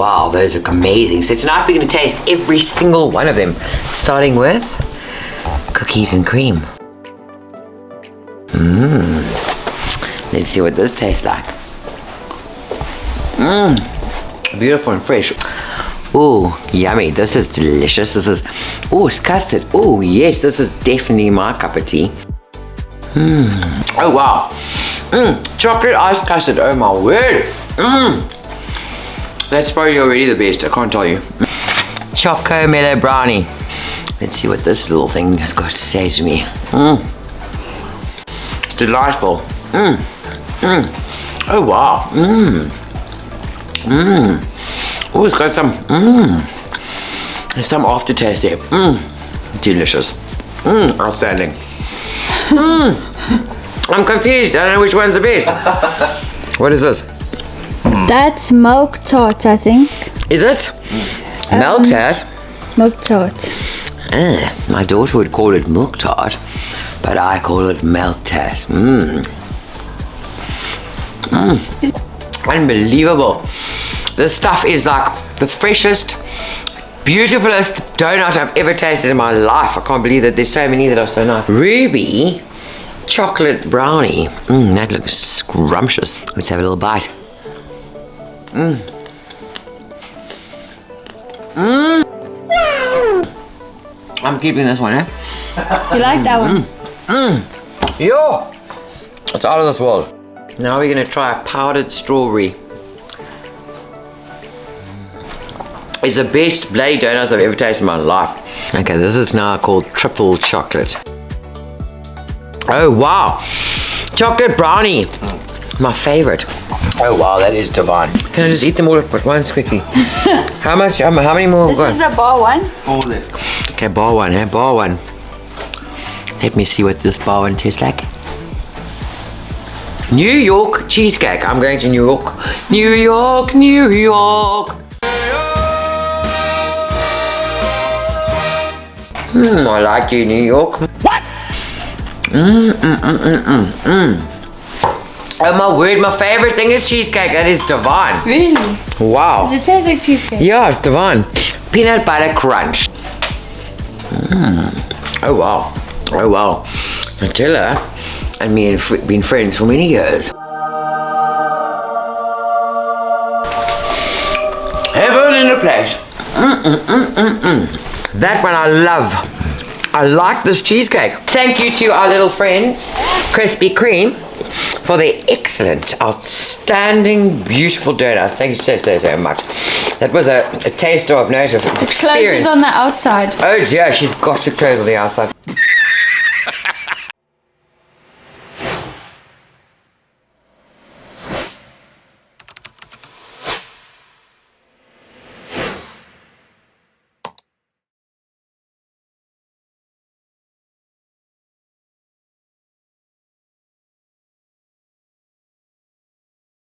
wow, those look amazing. So tonight we're going to taste every single one of them, starting with cookies and cream. Let's see what this tastes like. Beautiful and fresh. Oh, yummy. This is delicious. This is, oh, it's custard. Oh, yes, this is definitely my cup of tea. Oh, wow. Chocolate iced custard. Oh, my word. That's probably already the best. I can't tell you. Choco mellow brownie. Let's see what this little thing has got to say to me. It's delightful. Oh, wow. Oh, it's got some, there's some aftertaste there. Delicious. Outstanding. I'm confused. I don't know which one's the best. What is this? That's milk tart, I think. Is it? Milk tart? Milk tart. My daughter would call it milk tart, but I call it milk tart. Unbelievable. This stuff is like the freshest, beautifulest donut I've ever tasted in my life. I can't believe that there's so many that are so nice. Ruby chocolate brownie. That looks scrumptious. Let's have a little bite. I'm keeping this one, eh? You like that one? Yeah. It's out of this world. Now we're going to try a powdered strawberry. It's the best bloody donuts I've ever tasted in my life. Okay, this is now called triple chocolate. Oh, wow. Chocolate brownie. My favorite. Oh, wow, that is divine. Can I just eat them all at once quickly? How much? How many more? This is the bar one. All left. Okay, bar one, eh? Bar one. Let me see what this bar one tastes like. New York cheesecake. I'm going to New York. New York, New York. I like you, New York. What? Oh my word, my favorite thing is cheesecake. That is divine. Really? Wow. Does it taste like cheesecake? Yeah, it's divine. Peanut butter crunch. Oh wow. Oh wow. Nutella and me have been friends for many years. Heaven in a place. That one I love. I like this cheesecake. Thank you to our little friends, Krispy Kreme, for their excellent, outstanding, beautiful donuts. Thank you so much. That was a taster of note of experience. Closes on the outside. Oh dear, she's got to close on the outside.